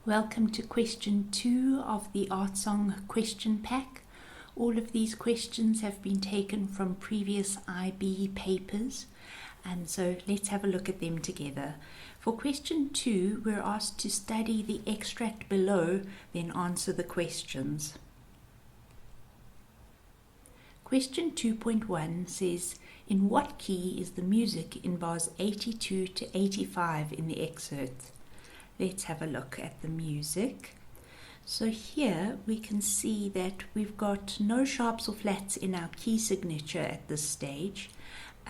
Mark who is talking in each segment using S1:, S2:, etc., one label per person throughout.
S1: Welcome to question 2 of the Art Song question pack. All of these questions have been taken from previous IB papers, and so let's have a look at them together. For question 2, we're asked to study the extract below, then answer the questions. Question 2.1 says, in what key is the music in bars 82 to 85 in the excerpt? Let's have a look at the music. So here we can see that we've got no sharps or flats in our key signature at this stage.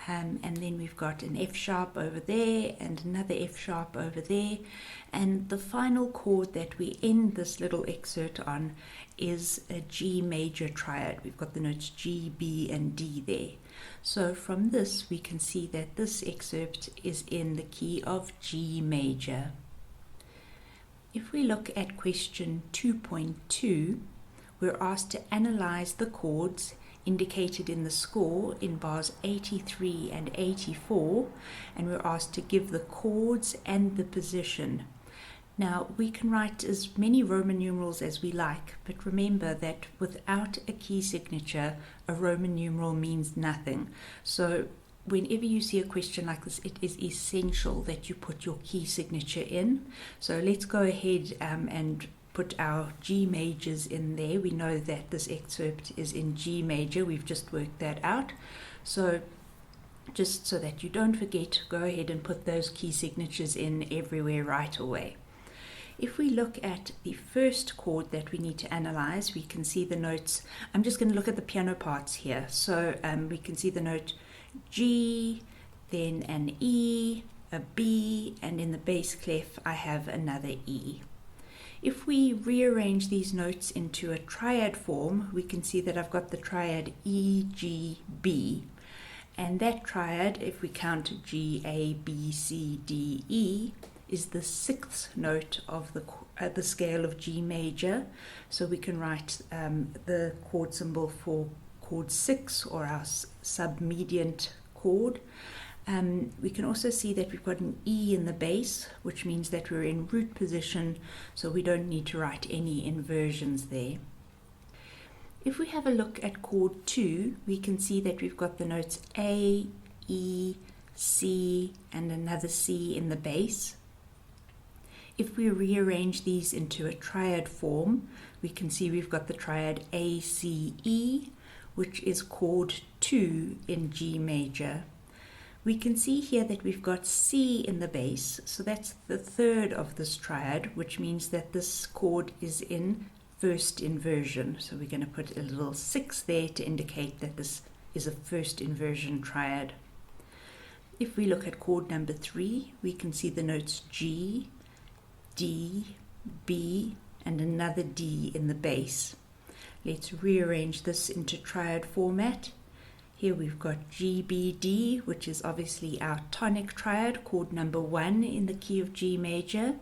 S1: And then we've got an F sharp over there and another F sharp over there. And the final chord that we end this little excerpt on is a G major triad. We've got the notes G, B, and D there. So from this we can see that this excerpt is in the key of G major. If we look at question 2.2, we're asked to analyze the chords indicated in the score in bars 83 and 84, and we're asked to give the chords and the position. Now, we can write as many Roman numerals as we like, but remember that without a key signature, a Roman numeral means nothing. So whenever you see a question like this, it is essential that you put your key signature in. So let's go ahead and put our G majors in there. We know that this excerpt is in G major. We've just worked that out. So just so that you don't forget, go ahead and put those key signatures in everywhere right away. If we look at the first chord that we need to analyze, we can see the notes. I'm just going to look at the piano parts here. So we can see the note G, then an E, a B, and in the bass clef I have another E. If we rearrange these notes into a triad form, we can see that I've got the triad E, G, B. And that triad, if we count G, A, B, C, D, E, is the sixth note of the scale of G major. So we can write the chord symbol for chord 6, or our submediant chord. We can also see that we've got an E in the bass, which means that we're in root position, so we don't need to write any inversions there. If we have a look at chord 2, we can see that we've got the notes A, E, C, and another C in the bass. If we rearrange these into a triad form, we can see we've got the triad A, C, E, which is chord 2 in G major. We can see here that we've got C in the bass, so that's the third of this triad, which means that this chord is in first inversion. So we're going to put a little 6 there to indicate that this is a first inversion triad. If we look at chord number 3, we can see the notes G, D, B, and another D in the bass. Let's rearrange this into triad format. Here we've got G, B, D, which is obviously our tonic triad, chord number 1 in the key of G major.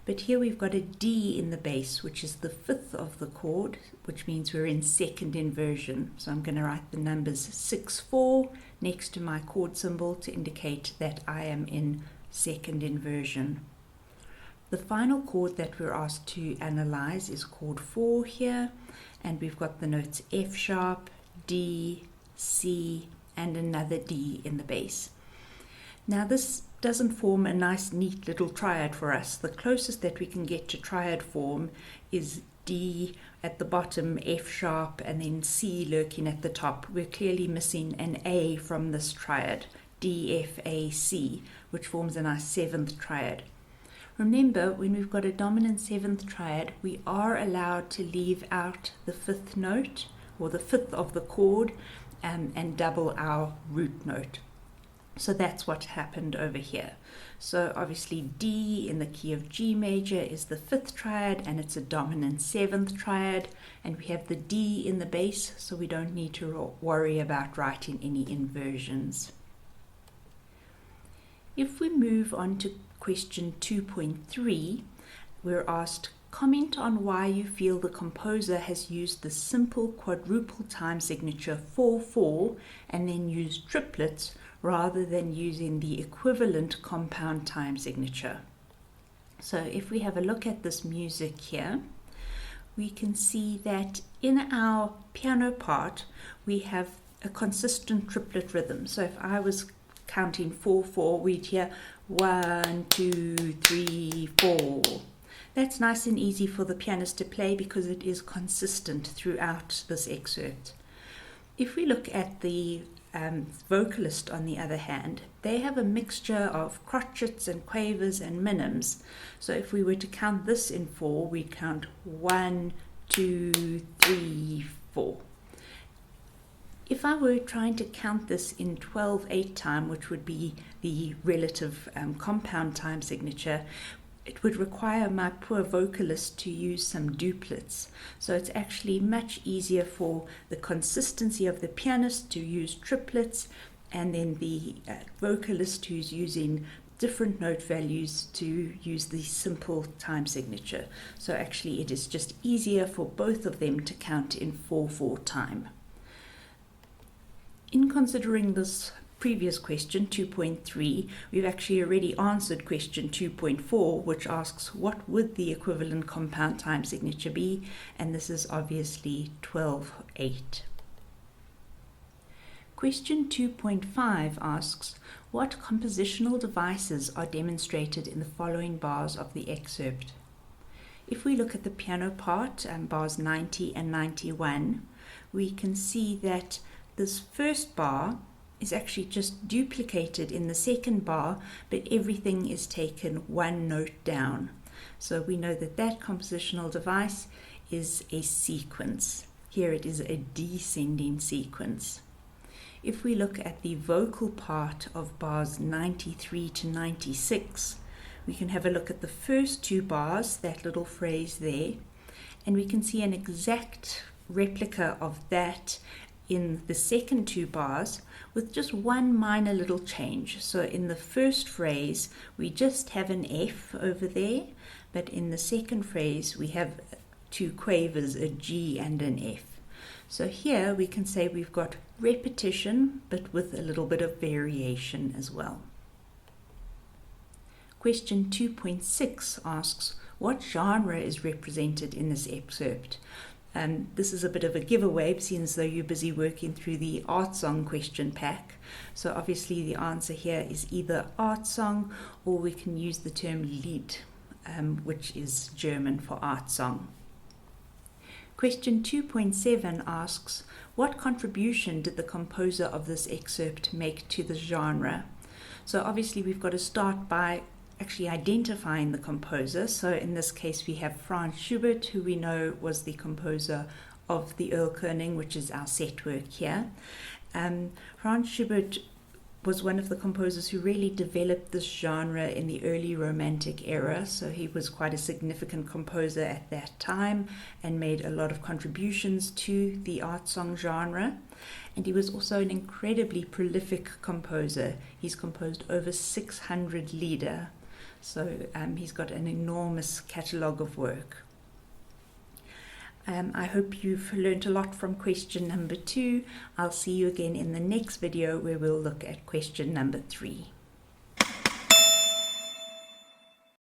S1: But here we've got a D in the bass, which is the fifth of the chord, which means we're in second inversion. So I'm going to write the numbers 6, 4 next to my chord symbol to indicate that I am in second inversion. The final chord that we're asked to analyze is chord 4 here, and we've got the notes F sharp, D, C, and another D in the bass. Now this doesn't form a nice neat little triad for us. The closest that we can get to triad form is D at the bottom, F sharp, and then C lurking at the top. We're clearly missing an A from this triad, D, F, A, C, which forms a nice 7th triad. Remember, when we've got a dominant 7th triad, we are allowed to leave out the 5th note, or the 5th of the chord, and double our root note. So that's what happened over here. So obviously D in the key of G major is the 5th triad, and it's a dominant 7th triad, and we have the D in the bass, so we don't need to worry about writing any inversions. If we move on to question 2.3, we're asked, comment on why you feel the composer has used the simple quadruple time signature 4/4 and then used triplets rather than using the equivalent compound time signature. So if we have a look at this music here, we can see that in our piano part, we have a consistent triplet rhythm. So if I was counting 4/4, we'd hear 1, 2, 3, 4. That's nice and easy for the pianist to play because it is consistent throughout this excerpt. If we look at the vocalist, on the other hand, they have a mixture of crotchets and quavers and minims. So if we were to count this in 4, we'd count 1, 2, 3, 4. If I were trying to count this in 12/8 time, which would be the relative compound time signature, it would require my poor vocalist to use some duplets. So it's actually much easier for the consistency of the pianist to use triplets, and then the vocalist who's using different note values to use the simple time signature. So actually it is just easier for both of them to count in 4/4 time. In considering this previous question, 2.3, we've actually already answered question 2.4, which asks what would the equivalent compound time signature be, and this is obviously 12/8. Question 2.5 asks what compositional devices are demonstrated in the following bars of the excerpt. If we look at the piano part, bars 90 and 91, we can see that this first bar is actually just duplicated in the second bar, but everything is taken one note down. So we know that that compositional device is a sequence. Here it is a descending sequence. If we look at the vocal part of bars 93 to 96, we can have a look at the first 2 bars, that little phrase there, and we can see an exact replica of that in the second 2 bars with just one minor little change. So in the first phrase we just have an F over there, but in the second phrase we have 2 quavers, a G and an F. So here we can say we've got repetition but with a little bit of variation as well. Question 2.6 asks what genre is represented in this excerpt. This is a bit of a giveaway, seeing as though you're busy working through the art song question pack. So obviously the answer here is either art song, or we can use the term Lied, which is German for art song. Question 2.7 asks, what contribution did the composer of this excerpt make to the genre? So obviously we've got to start by actually identifying the composer. So in this case we have Franz Schubert, who we know was the composer of the Erlkönig, which is our set work here. Franz Schubert was one of the composers who really developed this genre in the early Romantic era, so he was quite a significant composer at that time and made a lot of contributions to the art song genre. And he was also an incredibly prolific composer. He's composed over 600 Lieder. So he's got an enormous catalogue of work. I hope you've learned a lot from question number 2. I'll see you again in the next video where we'll look at question number 3.